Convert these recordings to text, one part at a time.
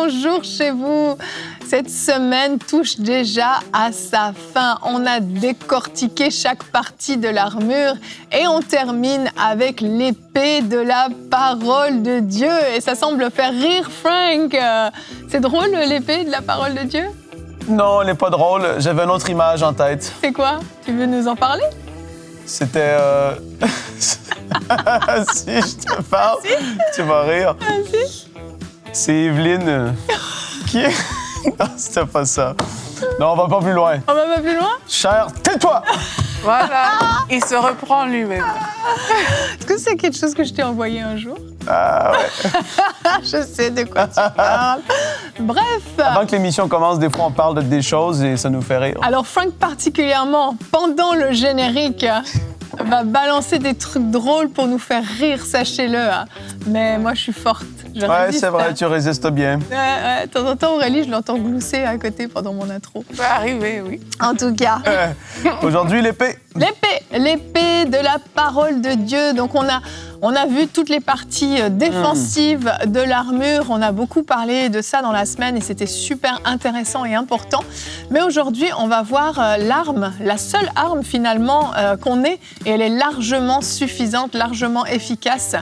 bonjour chez vous. Cette semaine touche déjà à sa fin. On a décortiqué chaque partie de l'armure et on termine avec l'épée de la parole de Dieu. Et ça semble faire rire Frank. C'est drôle, l'épée de la parole de Dieu? Non, elle n'est pas drôle. J'avais une autre image en tête. C'est quoi? Tu veux nous en parler? C'était... Si je te parle, tu vas rire. Vas-y. C'est Evelyne qui... Non, c'était pas ça. Non, on va pas plus loin. On va pas plus loin? Cher, tais-toi! Voilà, il se reprend lui-même. Est-ce que c'est quelque chose que je t'ai envoyé un jour? Ah ouais. Je sais de quoi tu parles. Bref. Avant que l'émission commence, des fois, on parle de des choses et ça nous fait rire. Alors Frank, particulièrement, pendant le générique, va balancer des trucs drôles pour nous faire rire, sachez-le. Mais moi, je suis forte. Je Ouais, résiste. c'est vrai, tu résistes bien. Ouais, de temps en temps, Aurélie, je l'entends glousser à côté pendant mon intro. Ça peut arriver, oui. En tout cas, Aujourd'hui, l'épée. l'épée de la parole de Dieu. Donc on a vu toutes les parties défensives de l'armure. On a beaucoup parlé de ça dans la semaine et c'était super intéressant et important. Mais aujourd'hui, on va voir l'arme, la seule arme finalement qu'on ait. Et elle est largement suffisante, largement efficace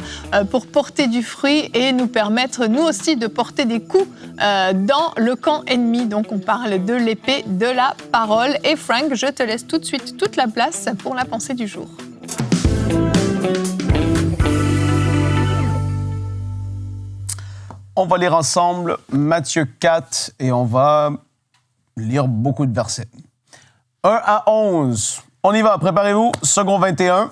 pour porter du fruit et nous permettre, nous aussi, de porter des coups dans le camp ennemi. Donc on parle de l'épée de la parole. Et Frank, je te laisse tout de suite toute la place pour la pensée du jour. On va lire ensemble Matthieu 4 et on va lire beaucoup de versets. 1 à 11. On y va, préparez-vous. Second 21.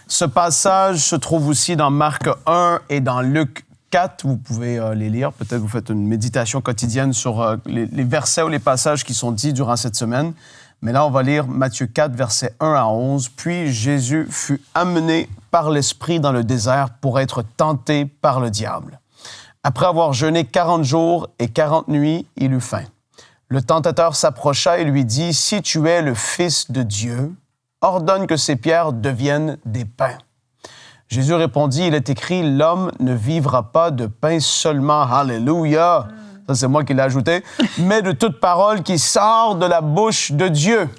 Ce passage se trouve aussi dans Marc 1 et dans Luc 4. Vous pouvez les lire. Peut-être vous faites une méditation quotidienne sur les versets ou les passages qui sont dits durant cette semaine. Mais là, on va lire Matthieu 4, versets 1 à 11. « Puis Jésus fut amené par l'Esprit dans le désert pour être tenté par le diable. Après avoir jeûné 40 jours et 40 nuits, il eut faim. Le tentateur s'approcha et lui dit, « Si tu es le Fils de Dieu, ordonne que ces pierres deviennent des pains. » Jésus répondit, « Il est écrit, l'homme ne vivra pas de pain seulement. » Alléluia! Ça, c'est moi qui l'ai ajouté. « Mais de toute parole qui sort de la bouche de Dieu. »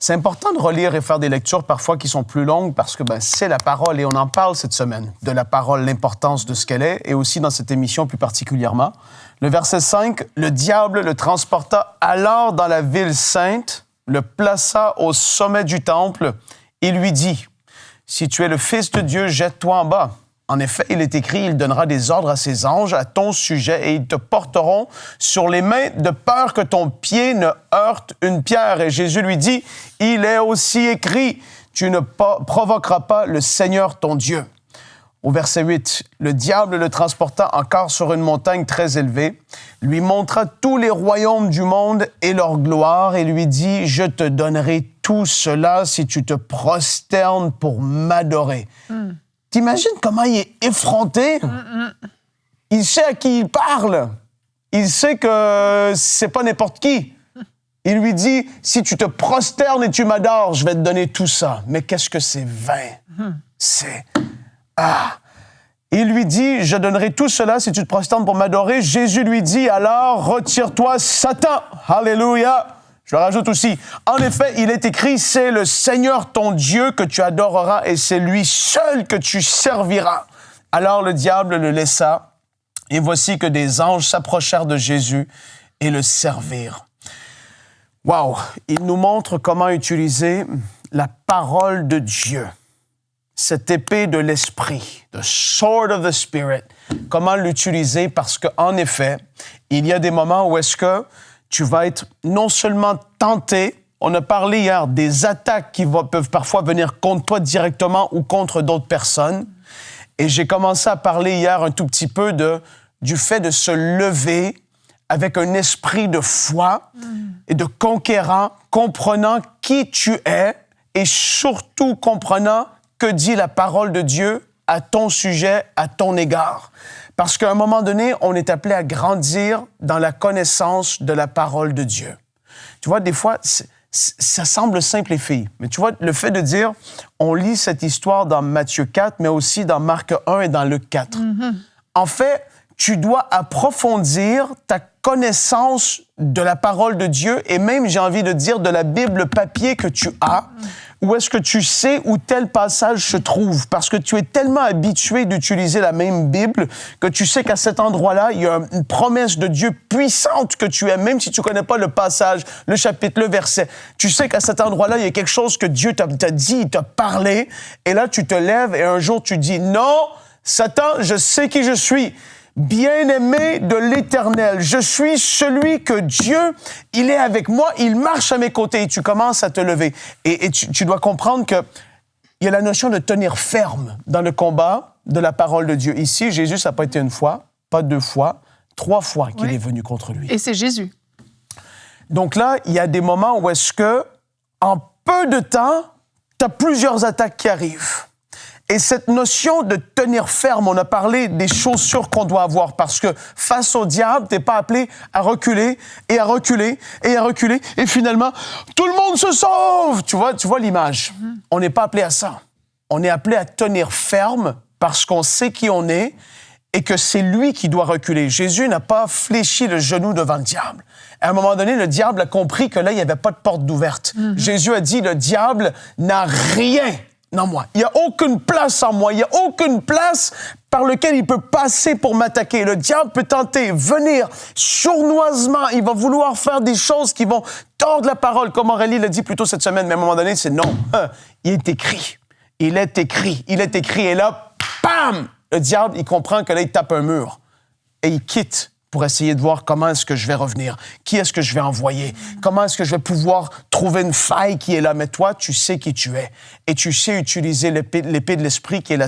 C'est important de relire et faire des lectures parfois qui sont plus longues parce que c'est la parole et on en parle cette semaine, de la parole, l'importance de ce qu'elle est et aussi dans cette émission plus particulièrement. Le verset 5, « Le diable le transporta alors dans la ville sainte, le plaça au sommet du temple et lui dit, « Si tu es le Fils de Dieu, jette-toi en bas. En effet, il est écrit, il donnera des ordres à ses anges à ton sujet et ils te porteront sur les mains de peur que ton pied ne heurte une pierre. » Et Jésus lui dit, « Il est aussi écrit, tu ne provoqueras pas le Seigneur ton Dieu. » Au verset 8, le diable le transporta encore sur une montagne très élevée, lui montra tous les royaumes du monde et leur gloire et lui dit, « Je te donnerai tout cela si tu te prosternes pour m'adorer. » T'imagines comment il est effronté? Il sait à qui il parle. Il sait que c'est pas n'importe qui. Il lui dit, si tu te prosternes et tu m'adores, je vais te donner tout ça. Mais qu'est-ce que c'est vain? C'est... Il lui dit, je donnerai tout cela si tu te prosternes pour m'adorer. Jésus lui dit, alors retire-toi, Satan. Alléluia. Je le rajoute aussi. En effet, il est écrit, c'est le Seigneur ton Dieu que tu adoreras et c'est lui seul que tu serviras. Alors le diable le laissa et voici que des anges s'approchèrent de Jésus et le servirent. Wow! Il nous montre comment utiliser la parole de Dieu, cette épée de l'esprit, the sword of the Spirit, comment l'utiliser parce qu'en effet, il y a des moments où est-ce que tu vas être non seulement tenté, on a parlé hier des attaques qui peuvent parfois venir contre toi directement ou contre d'autres personnes. Et j'ai commencé à parler hier un tout petit peu du fait de se lever avec un esprit de foi et de conquérant, comprenant qui tu es et surtout comprenant que dit la parole de Dieu à ton sujet, à ton égard. Parce qu'à un moment donné, on est appelé à grandir dans la connaissance de la parole de Dieu. Tu vois, des fois, ça semble simple, les filles. Mais tu vois, le fait de dire, on lit cette histoire dans Matthieu 4, mais aussi dans Marc 1 et dans Luc 4. En fait, tu dois approfondir ta connaissance de la parole de Dieu et même, j'ai envie de dire, de la Bible papier que tu as. Où est-ce que tu sais où tel passage se trouve? Parce que tu es tellement habitué d'utiliser la même Bible que tu sais qu'à cet endroit-là, il y a une promesse de Dieu puissante que tu aimes, même si tu connais pas le passage, le chapitre, le verset. Tu sais qu'à cet endroit-là, il y a quelque chose que Dieu t'a dit, il t'a parlé. Et là, tu te lèves et un jour, tu dis, non, Satan, je sais qui je suis. Bien-aimé de l'Éternel, je suis celui que Dieu, il est avec moi, il marche à mes côtés et tu commences à te lever. Et tu dois comprendre qu'il y a la notion de tenir ferme dans le combat de la parole de Dieu. Ici, Jésus, ça n'a pas été une fois, pas 2 fois, 3 fois qu'il est venu contre lui. Et c'est Jésus. Donc là, il y a des moments où est-ce que, en peu de temps, tu as plusieurs attaques qui arrivent. Et cette notion de tenir ferme, on a parlé des chaussures qu'on doit avoir parce que face au diable, t'es pas appelé à reculer et à reculer et à reculer et finalement, tout le monde se sauve! Tu vois l'image. On n'est pas appelé à ça. On est appelé à tenir ferme parce qu'on sait qui on est et que c'est lui qui doit reculer. Jésus n'a pas fléchi le genou devant le diable. À un moment donné, le diable a compris que là, il n'y avait pas de porte d'ouverte. Jésus a dit, le diable n'a rien en moi. Il n'y a aucune place en moi. Il n'y a aucune place par laquelle il peut passer pour m'attaquer. Le diable peut tenter, venir sournoisement. Il va vouloir faire des choses qui vont tordre la parole, comme Aurélie l'a dit plus tôt cette semaine. Mais à un moment donné, c'est non. Il est écrit. Il est écrit. Il est écrit. Et là, bam! Le diable, il comprend que là, il tape un mur. Et il quitte pour essayer de voir comment est-ce que je vais revenir, qui est-ce que je vais envoyer, comment est-ce que je vais pouvoir trouver une faille qui est là. Mais toi, tu sais qui tu es. Et tu sais utiliser l'épée de l'Esprit qui est la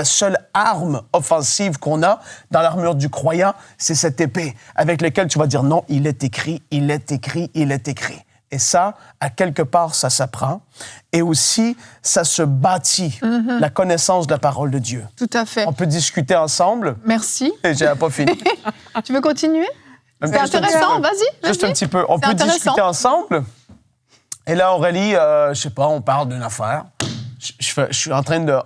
seule arme offensive qu'on a dans l'armure du croyant. C'est cette épée avec laquelle tu vas dire non, il est écrit, il est écrit, il est écrit. Et ça, à quelque part, ça s'apprend. Et aussi, ça se bâtit, la connaissance de la parole de Dieu. Tout à fait. On peut discuter ensemble. Merci. Et j'ai pas fini. Tu veux continuer? C'est intéressant, vas-y. Juste un petit peu. On peut discuter ensemble. Et là, Aurélie, je sais pas, on parle d'une affaire. Je suis en train de...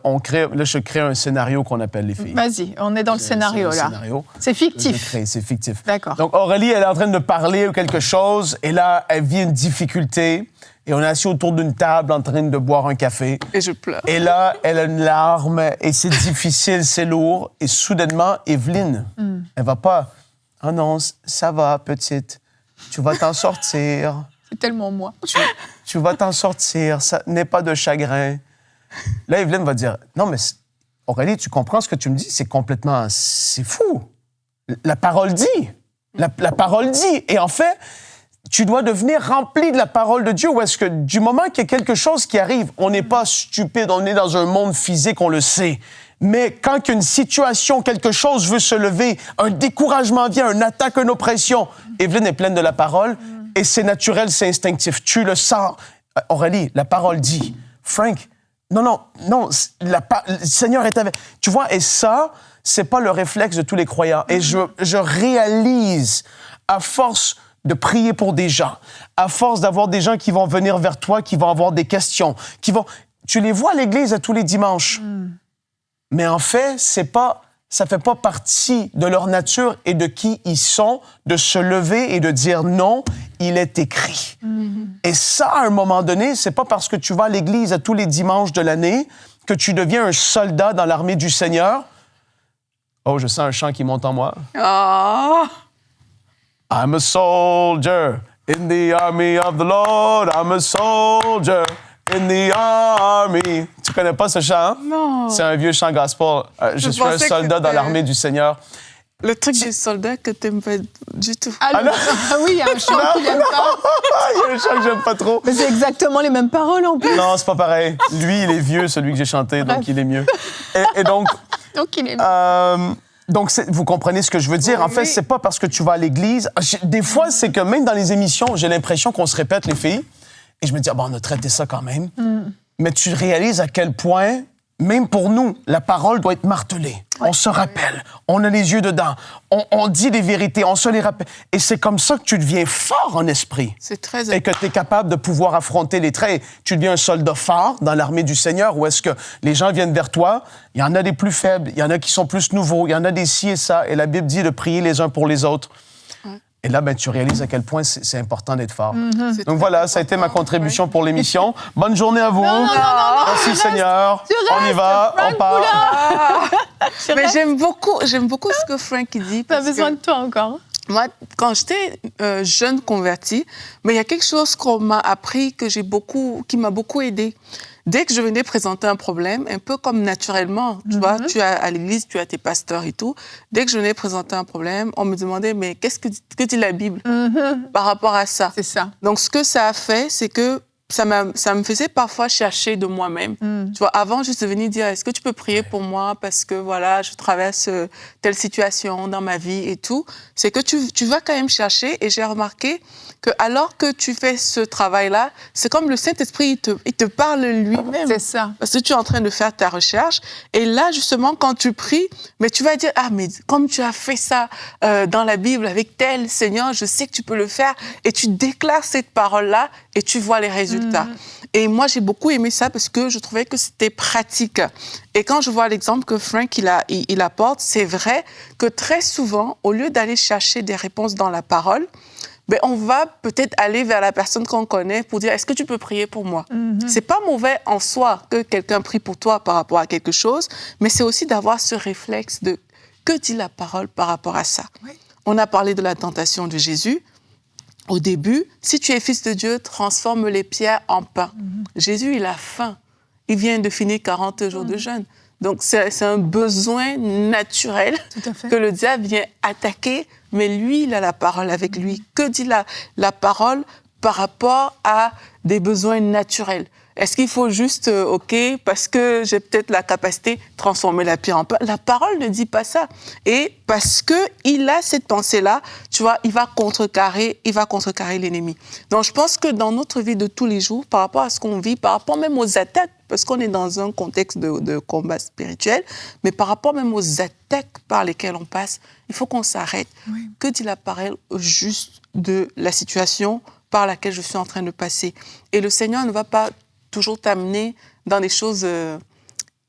je crée un scénario qu'on appelle les filles. Vas-y, on est dans le scénario, là. Scénario. C'est fictif. C'est fictif. D'accord. Donc, Aurélie, elle est en train de parler ou quelque chose, et là, elle vit une difficulté, et on est assis autour d'une table en train de boire un café. Et je pleure. Et là, elle a une larme, et c'est difficile, c'est lourd, et soudainement, Evelyne, elle va pas... « Ah non, ça va, petite, tu vas t'en sortir. » C'est tellement moi. Tu vas t'en sortir, ça n'est pas de chagrin. Là, Evelyne va dire, non, mais Aurélie, tu comprends ce que tu me dis? C'est fou. La parole dit. La parole dit. Et en fait, tu dois devenir rempli de la parole de Dieu. Ou est-ce que du moment qu'il y a quelque chose qui arrive, on n'est pas stupide, on est dans un monde physique, on le sait. Mais quand une situation, quelque chose veut se lever, un découragement vient, une attaque, une oppression, Evelyne est pleine de la parole et c'est naturel, c'est instinctif. Tu le sens. Aurélie, la parole dit. Frank, non, le Seigneur est avec... Tu vois, et ça, c'est pas le réflexe de tous les croyants. Et je réalise, à force de prier pour des gens, à force d'avoir des gens qui vont venir vers toi, qui vont avoir des questions, tu les vois à l'église à tous les dimanches. Mais en fait, ça fait pas partie de leur nature et de qui ils sont de se lever et de dire non, il est écrit. Et ça, à un moment donné, c'est pas parce que tu vas à l'église à tous les dimanches de l'année que tu deviens un soldat dans l'armée du Seigneur. Oh, je sens un chant qui monte en moi. Oh. I'm a soldier in the army of the Lord. I'm a soldier in the army. Tu connais pas ce chant? Non. C'est un vieux chant gospel. Je suis un soldat dans l'armée du Seigneur. Le truc du soldat que t'aimes pas du tout. Ah oui, il y a un chant qu'il n'aime pas. Il y a un chant que j'aime pas trop. Mais c'est exactement les mêmes paroles en plus. Non, c'est pas pareil. Lui, il est vieux, celui que j'ai chanté, donc il est mieux. Et donc... Donc il est mieux. Donc, vous comprenez ce que je veux dire? Oui. En fait, c'est pas parce que tu vas à l'église. Des fois, c'est que même dans les émissions, j'ai l'impression qu'on se répète, les filles. Et je me dis, on a traité ça quand même. Mais tu réalises à quel point, même pour nous, la parole doit être martelée. Ouais. On se rappelle, on a les yeux dedans, on dit des vérités, on se les rappelle. Et c'est comme ça que tu deviens fort en esprit. C'est très Et que tu es capable de pouvoir affronter les traits. Tu deviens un soldat fort dans l'armée du Seigneur, où est-ce que les gens viennent vers toi. Il y en a des plus faibles, il y en a qui sont plus nouveaux, il y en a des ci et ça. Et la Bible dit de prier les uns pour les autres. Et là, tu réalises à quel point c'est important d'être fort. Mm-hmm. Donc voilà, ça a été ma contribution pour l'émission. Bonne journée à vous. Non. Merci Seigneur. On y va, Frank on part. Mais j'aime beaucoup ce que Frank dit. T'as besoin de toi encore. Moi, quand j'étais jeune convertie, mais il y a quelque chose qu'on m'a appris qui m'a beaucoup aidée. Dès que je venais présenter un problème, un peu comme naturellement, tu vois, tu as à l'église, tu as tes pasteurs et tout. Dès que je venais présenter un problème, on me demandait, mais qu'est-ce que dit la Bible par rapport à ça? C'est ça. Donc, ce que ça a fait, c'est que ça me faisait parfois chercher de moi-même. Tu vois, avant, juste de venir dire, est-ce que tu peux prier pour moi parce que, voilà, je traverse telle situation dans ma vie et tout. C'est que tu vas quand même chercher. Et j'ai remarqué que alors que tu fais ce travail-là, c'est comme le Saint-Esprit, il te parle lui-même. C'est ça. Parce que tu es en train de faire ta recherche. Et là, justement, quand tu pries, mais tu vas dire, ah, mais comme tu as fait ça dans la Bible avec tel Seigneur, je sais que tu peux le faire. Et tu déclares cette parole-là et tu vois les résultats. Et moi, j'ai beaucoup aimé ça parce que je trouvais que c'était pratique. Et quand je vois l'exemple que Frank il apporte, c'est vrai que très souvent, au lieu d'aller chercher des réponses dans la parole, ben, on va peut-être aller vers la personne qu'on connaît pour dire, est-ce que tu peux prier pour moi? C'est pas mauvais en soi que quelqu'un prie pour toi par rapport à quelque chose, mais c'est aussi d'avoir ce réflexe de que dit la parole par rapport à ça. Oui. On a parlé de la tentation de Jésus. Au début, si tu es fils de Dieu, transforme les pierres en pain. Jésus, il a faim. Il vient de finir 40 jours de jeûne. Donc, c'est un besoin naturel que le diable vient attaquer, mais lui, il a la parole avec lui. Que dit la parole par rapport à des besoins naturels? Est-ce qu'il faut juste, OK, parce que j'ai peut-être la capacité de transformer la pierre en pain? La parole ne dit pas ça. Et parce qu'il a cette pensée-là, tu vois, il va contrecarrer l'ennemi. Donc, je pense que dans notre vie de tous les jours, par rapport à ce qu'on vit, par rapport même aux attaques, parce qu'on est dans un contexte de combat spirituel, mais par rapport même aux attaques par lesquelles on passe, il faut qu'on s'arrête. Oui. Que dit la parole juste de la situation par laquelle je suis en train de passer? Et le Seigneur ne va pas toujours t'amener dans des choses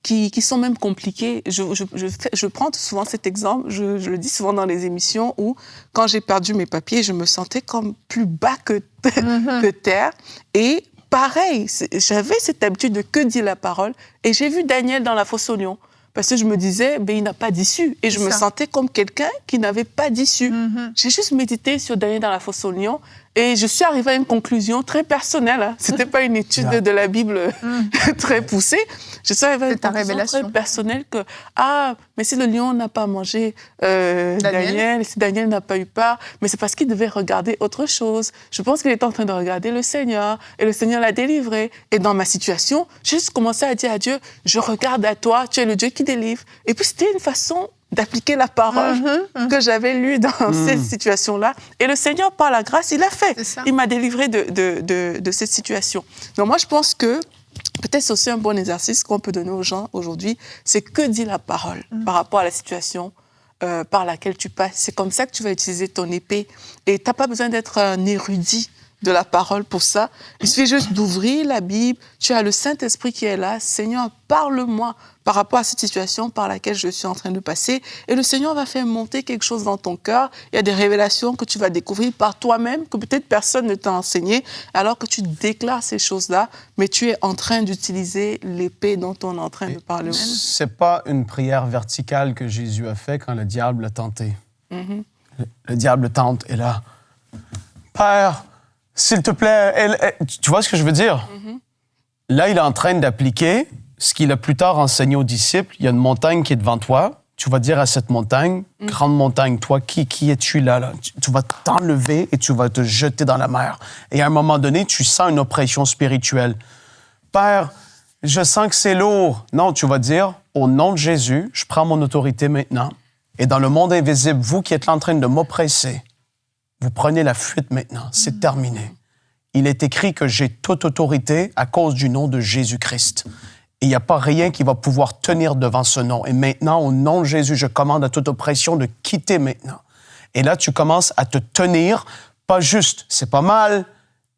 qui sont même compliquées. Je prends souvent cet exemple, je le dis souvent dans les émissions, où quand j'ai perdu mes papiers, je me sentais comme plus bas que terre. Et pareil, j'avais cette habitude de que dit la parole. Et j'ai vu Daniel dans la fosse aux lions. Parce que je me disais, ben, il n'a pas d'issue. Et je me sentais comme quelqu'un qui n'avait pas d'issue. J'ai juste médité sur Daniel dans la fosse aux lions. Et je suis arrivée à une conclusion très personnelle. Hein. Ce n'était pas une étude de la Bible très poussée. Je suis arrivée à une conclusion très personnelle que, mais si le lion n'a pas mangé Daniel, si Daniel n'a pas eu peur, mais c'est parce qu'il devait regarder autre chose. Je pense qu'il était en train de regarder le Seigneur, et le Seigneur l'a délivré. Et dans ma situation, j'ai juste commencé à dire à Dieu, je regarde à toi, tu es le Dieu qui délivre. Et puis c'était une façon d'appliquer la parole que j'avais lue dans cette situation-là. Et le Seigneur, par la grâce, il l'a fait. Il m'a délivré de cette situation. Donc moi, je pense que peut-être c'est aussi un bon exercice qu'on peut donner aux gens aujourd'hui, c'est que dit la parole par rapport à la situation par laquelle tu passes. C'est comme ça que tu vas utiliser ton épée. Et tu n'as pas besoin d'être un érudit de la parole pour ça. Il suffit juste d'ouvrir la Bible. Tu as le Saint-Esprit qui est là. Seigneur, parle-moi par rapport à cette situation par laquelle je suis en train de passer. Et le Seigneur va faire monter quelque chose dans ton cœur. Il y a des révélations que tu vas découvrir par toi-même, que peut-être personne ne t'a enseigné, alors que tu déclares ces choses-là, mais tu es en train d'utiliser l'épée dont on est en train de parler. C'est pas une prière verticale que Jésus a fait quand le diable l'a tenté. Le diable tente, et là, Père, s'il te plaît, tu vois ce que je veux dire? Là, il est en train d'appliquer ce qu'il a plus tard enseigné aux disciples. Il y a une montagne qui est devant toi. Tu vas dire à cette montagne, grande montagne, toi, qui es-tu là? Tu vas t'enlever et tu vas te jeter dans la mer. Et à un moment donné, tu sens une oppression spirituelle. Père, je sens que c'est lourd. Non, tu vas dire, au nom de Jésus, je prends mon autorité maintenant. Et dans le monde invisible, vous qui êtes là en train de m'oppresser, vous prenez la fuite maintenant. C'est terminé. Il est écrit que j'ai toute autorité à cause du nom de Jésus-Christ. Et il n'y a pas rien qui va pouvoir tenir devant ce nom. Et maintenant, au nom de Jésus, je commande à toute oppression de quitter maintenant. Et là, tu commences à te tenir, pas juste, c'est pas mal,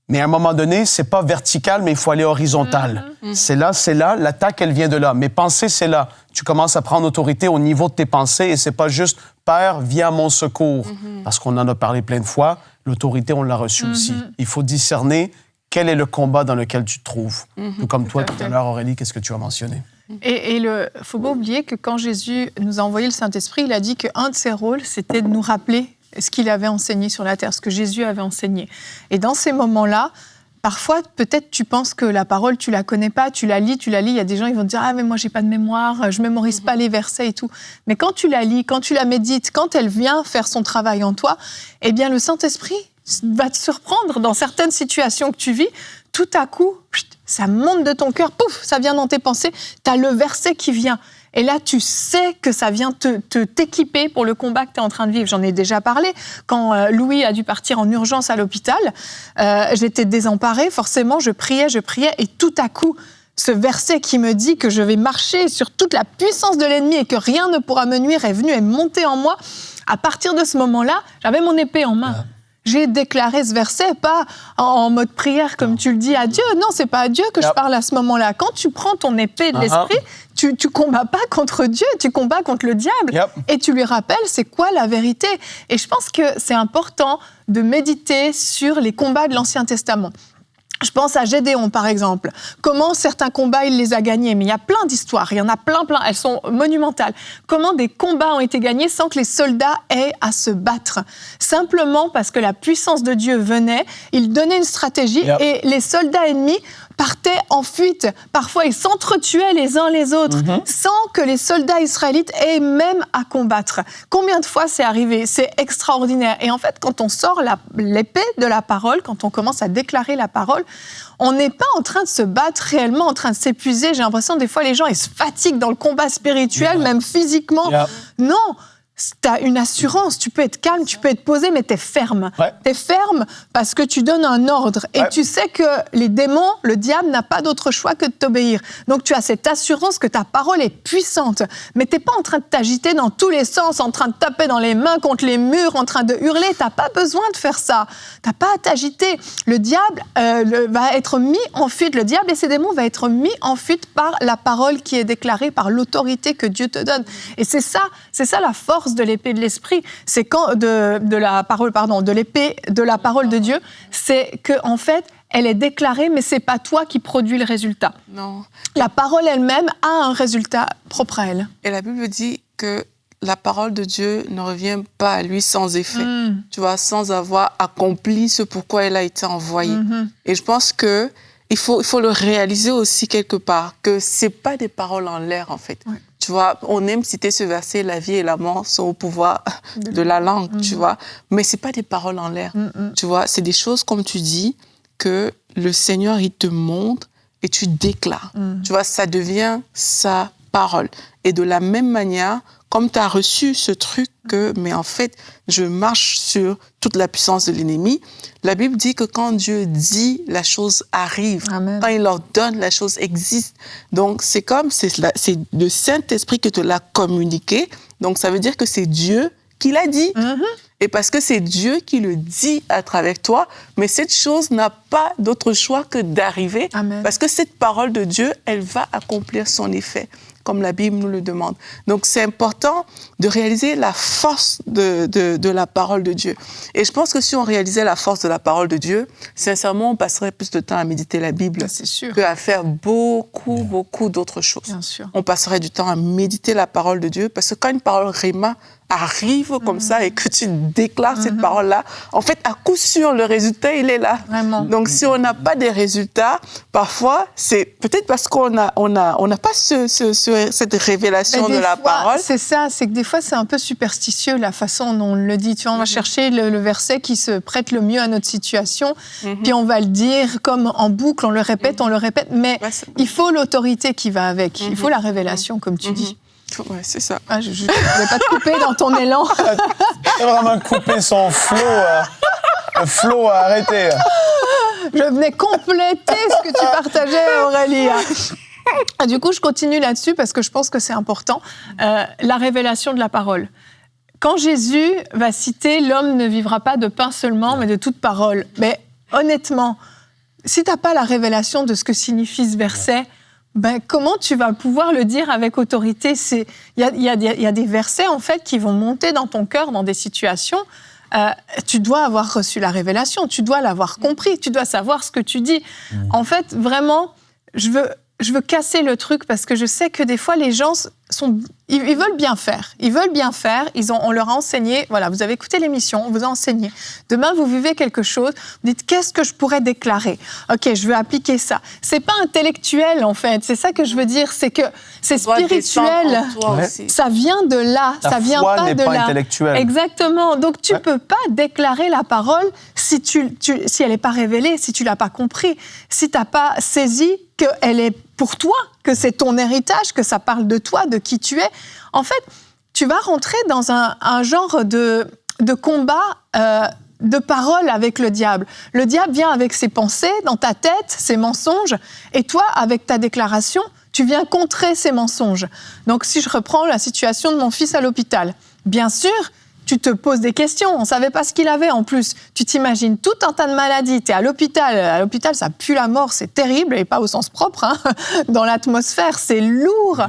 mais à un moment donné, c'est pas vertical, mais il faut aller horizontal. C'est là, l'attaque, elle vient de là. Mes pensées, c'est là. Tu commences à prendre autorité au niveau de tes pensées et c'est pas juste « Père, viens à mon secours ». Parce qu'on en a parlé plein de fois, l'autorité, on l'a reçue aussi. Il faut discerner quel est le combat dans lequel tu te trouves. Tout comme toi, tout à l'heure, Aurélie, qu'est-ce que tu as mentionné? Et il ne faut pas oublier que quand Jésus nous a envoyé le Saint-Esprit, il a dit qu'un de ses rôles, c'était de nous rappeler ce qu'il avait enseigné sur la terre, ce que Jésus avait enseigné. Et dans ces moments-là, parfois, peut-être tu penses que la parole, tu la connais pas, tu la lis, il y a des gens qui vont te dire « Ah, mais moi, j'ai pas de mémoire, je mémorise pas les versets et tout. » Mais quand tu la lis, quand tu la médites, quand elle vient faire son travail en toi, eh bien, le Saint-Esprit va te surprendre dans certaines situations que tu vis. Tout à coup, ça monte de ton cœur, pouf, ça vient dans tes pensées, tu as le verset qui vient. Et là, tu sais que ça vient t'équiper pour le combat que tu es en train de vivre. J'en ai déjà parlé. Quand Louis a dû partir en urgence à l'hôpital, j'étais désemparée. Forcément, je priais. Et tout à coup, ce verset qui me dit que je vais marcher sur toute la puissance de l'ennemi et que rien ne pourra me nuire est venu et monter en moi. À partir de ce moment-là, j'avais mon épée en main. J'ai déclaré ce verset, pas en mode prière, comme tu le dis, à Dieu. Non, c'est pas à Dieu que je parle à ce moment-là. Quand tu prends ton épée de l'esprit, tu combats pas contre Dieu, tu combats contre le diable. Et tu lui rappelles c'est quoi la vérité. Et je pense que c'est important de méditer sur les combats de l'Ancien Testament. Je pense à Gédéon, par exemple. Comment certains combats, il les a gagnés. Mais il y a plein d'histoires, il y en a plein. Elles sont monumentales. Comment des combats ont été gagnés sans que les soldats aient à se battre. Simplement parce que la puissance de Dieu venait, il donnait une stratégie et les soldats ennemis partaient en fuite. Parfois, ils s'entretuaient les uns les autres sans que les soldats israélites aient même à combattre. Combien de fois c'est arrivé? C'est extraordinaire. Et en fait, quand on sort l'épée de la parole, quand on commence à déclarer la parole, on n'est pas en train de se battre réellement, en train de s'épuiser. J'ai l'impression des fois les gens ils se fatiguent dans le combat spirituel, même physiquement. Non, tu as une assurance, tu peux être calme, tu peux être posé, mais tu es ferme. Tu es ferme parce que tu donnes un ordre. Et tu sais que les démons, le diable n'a pas d'autre choix que de t'obéir. Donc tu as cette assurance que ta parole est puissante. Mais tu n'es pas en train de t'agiter dans tous les sens, en train de taper dans les mains contre les murs, en train de hurler. Tu n'as pas besoin de faire ça. Tu n'as pas à t'agiter. Le diable va être mis en fuite. Le diable et ses démons vont être mis en fuite par la parole qui est déclarée, par l'autorité que Dieu te donne. Et c'est ça la force de l'épée de l'esprit, c'est quand de la parole, de l'épée de la parole de Dieu, c'est que en fait, elle est déclarée, mais c'est pas toi qui produis le résultat. Non. La parole elle-même a un résultat propre à elle. Et la Bible dit que la parole de Dieu ne revient pas à lui sans effet, tu vois, sans avoir accompli ce pourquoi elle a été envoyée. Et je pense que il faut le réaliser aussi quelque part, que c'est pas des paroles en l'air en fait. Tu vois, on aime citer ce verset, la vie et la mort sont au pouvoir de la langue, tu vois. Mais c'est pas des paroles en l'air, tu vois. C'est des choses, comme tu dis, que le Seigneur, il te montre et tu déclares. Tu vois, ça devient sa parole. Et de la même manière, comme tu as reçu ce truc mais en fait, je marche sur toute la puissance de l'ennemi, la Bible dit que quand Dieu dit, la chose arrive. Amen. Quand il ordonne, la chose existe. Donc, c'est le Saint-Esprit qui te l'a communiqué. Donc, ça veut dire que c'est Dieu qui l'a dit. Et parce que c'est Dieu qui le dit à travers toi, mais cette chose n'a pas d'autre choix que d'arriver. Amen. Parce que cette parole de Dieu, elle va accomplir son effet, comme la Bible nous le demande. Donc, c'est important de réaliser la force de la parole de Dieu. Et je pense que si on réalisait la force de la parole de Dieu, sincèrement, on passerait plus de temps à méditer la Bible qu'à faire beaucoup d'autres choses. Bien sûr. On passerait du temps à méditer la parole de Dieu, parce que quand une parole réma arrive comme ça et que tu déclares cette parole-là, en fait, à coup sûr, le résultat, il est là. Vraiment. Donc, si on n'a pas des résultats, parfois, c'est peut-être parce qu'on n'a pas cette révélation de la parole. C'est ça, c'est que des fois, c'est un peu superstitieux, la façon dont on le dit. Tu vois, on va chercher le verset qui se prête le mieux à notre situation, puis on va le dire comme en boucle, on le répète, mais il faut l'autorité qui va avec. Il faut la révélation, comme tu dis. Ouais, c'est ça. Ah, je ne vais pas te couper dans ton élan. Tu as vraiment coupé son flow. Le flow a arrêté. Je venais compléter ce que tu partageais, Aurélie. Du coup, je continue là-dessus parce que je pense que c'est important. La révélation de la parole. Quand Jésus va citer « L'homme ne vivra pas de pain seulement, mais de toute parole », mais honnêtement, si tu n'as pas la révélation de ce que signifie ce verset, ben, comment tu vas pouvoir le dire avec autorité? Il y a des versets, en fait, qui vont monter dans ton cœur, dans des situations. Tu dois avoir reçu la révélation, tu dois l'avoir compris, tu dois savoir ce que tu dis. En fait, vraiment, je veux casser le truc parce que je sais que des fois, les gens ils veulent bien faire. Ils veulent bien faire. On leur a enseigné. Voilà, vous avez écouté l'émission, on vous a enseigné. Demain, vous vivez quelque chose. Vous dites, qu'est-ce que je pourrais déclarer? OK, je veux appliquer ça. C'est pas intellectuel, en fait. C'est ça que je veux dire. C'est que c'est spirituel. Ça vient de là. Ça vient pas de là. Intellectuelle. Exactement. Donc, tu peux pas déclarer la parole si elle n'est pas révélée, si tu l'as pas compris, si tu n'as pas saisi qu'elle est pour toi, que c'est ton héritage, que ça parle de toi, de qui tu es. En fait, tu vas rentrer dans un genre de combat de parole avec le diable. Le diable vient avec ses pensées dans ta tête, ses mensonges, et toi, avec ta déclaration, tu viens contrer ces mensonges. Donc, si je reprends la situation de mon fils à l'hôpital, bien sûr, tu te poses des questions. On ne savait pas ce qu'il avait en plus. Tu t'imagines tout un tas de maladies. Tu es à l'hôpital. À l'hôpital, ça pue la mort. C'est terrible, et pas au sens propre. Hein. Dans l'atmosphère, c'est lourd.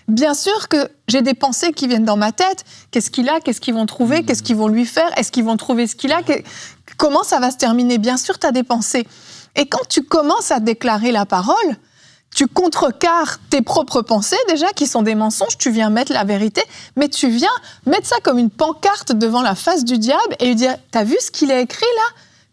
Bien sûr que j'ai des pensées qui viennent dans ma tête. Qu'est-ce qu'il a? Qu'est-ce qu'ils vont trouver? Qu'est-ce qu'ils vont lui faire? Est-ce qu'ils vont trouver ce qu'il a? Comment ça va se terminer? Bien sûr, tu as des pensées. Et quand tu commences à déclarer la parole, tu contrecarres tes propres pensées, déjà, qui sont des mensonges. Tu viens mettre la vérité, mais tu viens mettre ça comme une pancarte devant la face du diable et lui dire « T'as vu ce qu'il a écrit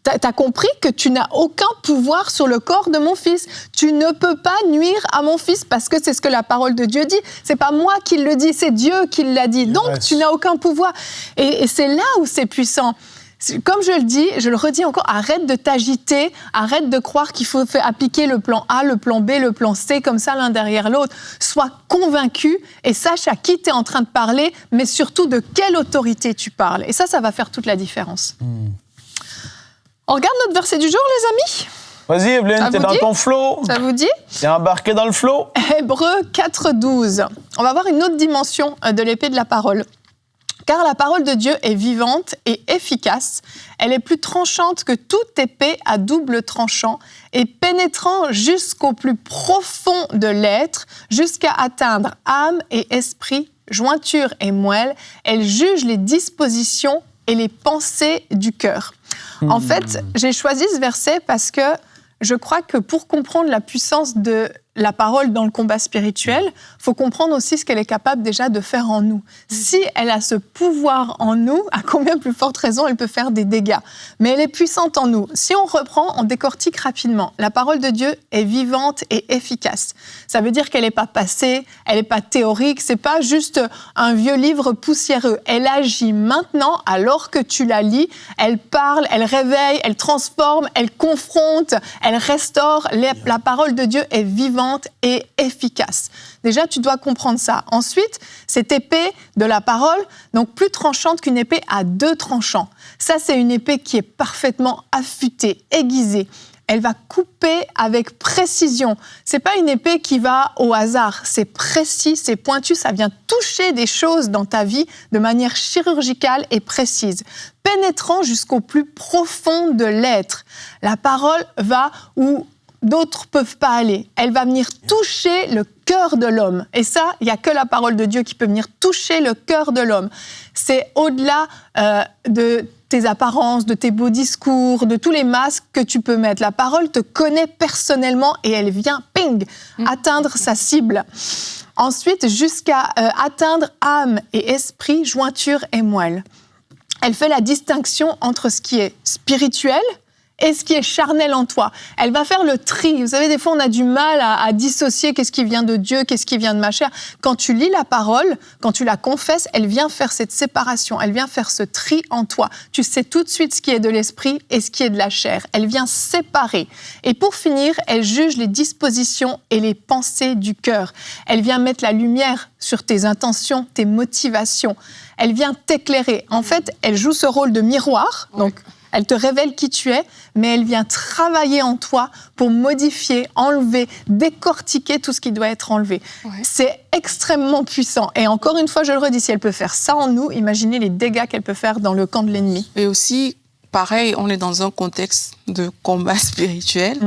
là ? T'as compris que tu n'as aucun pouvoir sur le corps de mon fils. Tu ne peux pas nuire à mon fils parce que c'est ce que la parole de Dieu dit. C'est pas moi qui le dis, c'est Dieu qui l'a dit. Donc, tu n'as aucun pouvoir. » Et c'est là où c'est puissant. Comme je le dis, je le redis encore, arrête de t'agiter, arrête de croire qu'il faut appliquer le plan A, le plan B, le plan C, comme ça l'un derrière l'autre. Sois convaincu et sache à qui tu es en train de parler, mais surtout de quelle autorité tu parles. Et ça va faire toute la différence. On regarde notre verset du jour, les amis? Vas-y, Evelyne, t'es dans ton flow. Ça vous dit? T'es embarqué dans le flow. Hébreux 4:12. On va voir une autre dimension de l'épée de la parole. Car la parole de Dieu est vivante et efficace. Elle est plus tranchante que toute épée à double tranchant et pénétrant jusqu'au plus profond de l'être, jusqu'à atteindre âme et esprit, jointure et moelle. Elle juge les dispositions et les pensées du cœur. En fait, j'ai choisi ce verset parce que je crois que pour comprendre la puissance de la parole dans le combat spirituel, il faut comprendre aussi ce qu'elle est capable déjà de faire en nous. Si elle a ce pouvoir en nous, à combien plus forte raison elle peut faire des dégâts. Mais elle est puissante en nous. Si on reprend, on décortique rapidement. La parole de Dieu est vivante et efficace. Ça veut dire qu'elle n'est pas passée, elle n'est pas théorique, c'est pas juste un vieux livre poussiéreux. Elle agit maintenant alors que tu la lis. Elle parle, elle réveille, elle transforme, elle confronte, elle restaure. La parole de Dieu est vivante et efficace. Déjà, tu dois comprendre ça. Ensuite, cette épée de la parole, donc plus tranchante qu'une épée à 2 tranchants. Ça, c'est une épée qui est parfaitement affûtée, aiguisée. Elle va couper avec précision. C'est pas une épée qui va au hasard. C'est précis, c'est pointu. Ça vient toucher des choses dans ta vie de manière chirurgicale et précise, pénétrant jusqu'au plus profond de l'être. La parole va où d'autres peuvent pas aller. Elle va venir toucher le cœur de l'homme. Et ça, il n'y a que la parole de Dieu qui peut venir toucher le cœur de l'homme. C'est au-delà de tes apparences, de tes beaux discours, de tous les masques que tu peux mettre. La parole te connaît personnellement et elle vient, ping, atteindre sa cible. Ensuite, jusqu'à atteindre âme et esprit, jointure et moelle. Elle fait la distinction entre ce qui est spirituel et ce qui est charnel en toi. Elle va faire le tri. Vous savez, des fois, on a du mal à dissocier qu'est-ce qui vient de Dieu, qu'est-ce qui vient de ma chair. Quand tu lis la parole, quand tu la confesses, elle vient faire cette séparation, elle vient faire ce tri en toi. Tu sais tout de suite ce qui est de l'esprit et ce qui est de la chair. Elle vient séparer. Et pour finir, elle juge les dispositions et les pensées du cœur. Elle vient mettre la lumière sur tes intentions, tes motivations. Elle vient t'éclairer. En fait, elle joue ce rôle de miroir. Donc, elle te révèle qui tu es, mais elle vient travailler en toi pour modifier, enlever, décortiquer tout ce qui doit être enlevé. Ouais. C'est extrêmement puissant. Et encore une fois, je le redis, si elle peut faire ça en nous, imaginez les dégâts qu'elle peut faire dans le camp de l'ennemi. Et aussi, pareil, on est dans un contexte de combat spirituel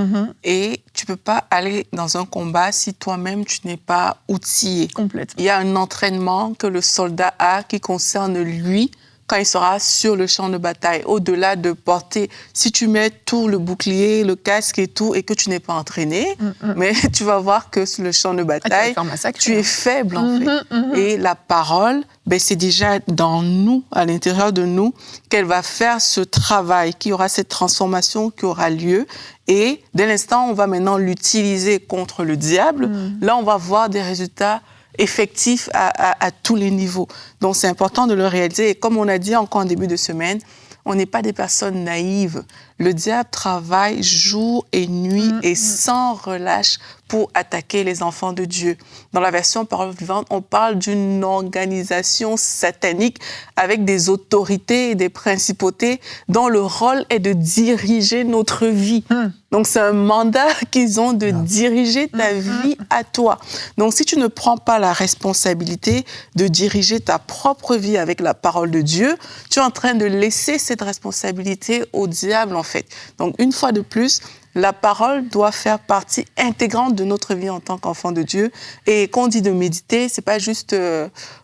et tu peux pas aller dans un combat si toi-même tu n'es pas outillé. Complètement. Il y a un entraînement que le soldat a qui concerne lui quand il sera sur le champ de bataille. Au-delà de porter, si tu mets tout le bouclier, le casque et tout, et que tu n'es pas entraîné, mais tu vas voir que sur le champ de bataille, tu es faible en fait. Et la parole, c'est déjà dans nous, à l'intérieur de nous, qu'elle va faire ce travail, qu'il y aura cette transformation qui aura lieu. Et dès l'instant, on va maintenant l'utiliser contre le diable. Là, on va voir des résultats effectif à tous les niveaux. Donc, c'est important de le réaliser. Et comme on a dit encore en début de semaine, on n'est pas des personnes naïves. Le diable travaille jour et nuit et sans relâche pour attaquer les enfants de Dieu. Dans la version Parole vivante, on parle d'une organisation satanique avec des autorités et des principautés dont le rôle est de diriger notre vie. Donc, c'est un mandat qu'ils ont de diriger ta vie à toi. Donc, si tu ne prends pas la responsabilité de diriger ta propre vie avec la parole de Dieu, tu es en train de laisser cette responsabilité au diable, en fait. Donc, une fois de plus, la parole doit faire partie intégrante de notre vie en tant qu'enfant de Dieu. Et quand on dit de méditer, c'est pas juste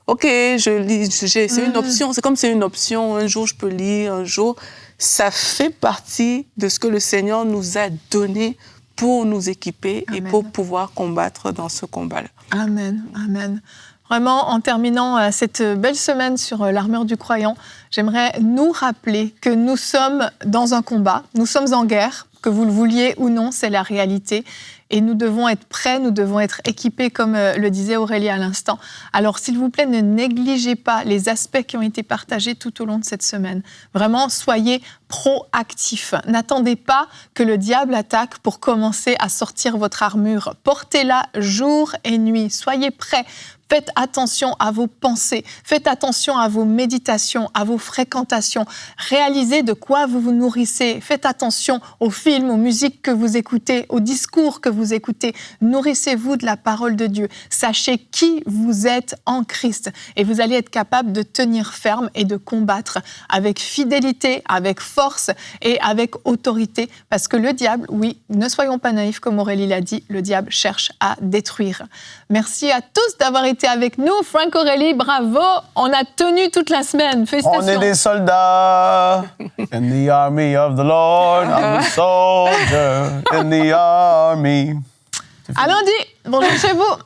OK, je lis, c'est une option. C'est comme c'est une option. Un jour, je peux lire, un jour. Ça fait partie de ce que le Seigneur nous a donné pour nous équiper et pour pouvoir combattre dans ce combat-là. Amen, amen. Vraiment, en terminant cette belle semaine sur l'armure du croyant, j'aimerais nous rappeler que nous sommes dans un combat, nous sommes en guerre, que vous le vouliez ou non, c'est la réalité. Et nous devons être prêts, nous devons être équipés, comme le disait Aurélie à l'instant. Alors, s'il vous plaît, ne négligez pas les aspects qui ont été partagés tout au long de cette semaine. Vraiment, soyez proactifs. N'attendez pas que le diable attaque pour commencer à sortir votre armure. Portez-la jour et nuit. Soyez prêts. Faites attention à vos pensées, faites attention à vos méditations, à vos fréquentations. Réalisez de quoi vous vous nourrissez. Faites attention aux films, aux musiques que vous écoutez, aux discours que vous écoutez. Nourrissez-vous de la parole de Dieu. Sachez qui vous êtes en Christ. Et vous allez être capable de tenir ferme et de combattre avec fidélité, avec force et avec autorité. Parce que le diable, oui, ne soyons pas naïfs, comme Aurélie l'a dit, le diable cherche à détruire. Merci à tous d'avoir été avec nous. Frank, Aurélie, bravo. On a tenu toute la semaine. Félicitations. On est des soldats in the army of the Lord. I'm a soldier in the army. À lundi. Bonjour chez vous.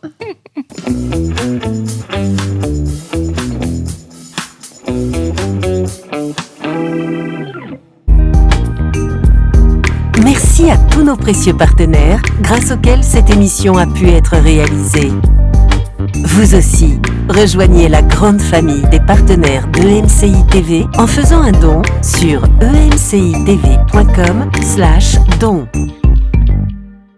Merci à tous nos précieux partenaires grâce auxquels cette émission a pu être réalisée. Vous aussi, rejoignez la grande famille des partenaires d'EMCI TV en faisant un don sur emcitv.com/don.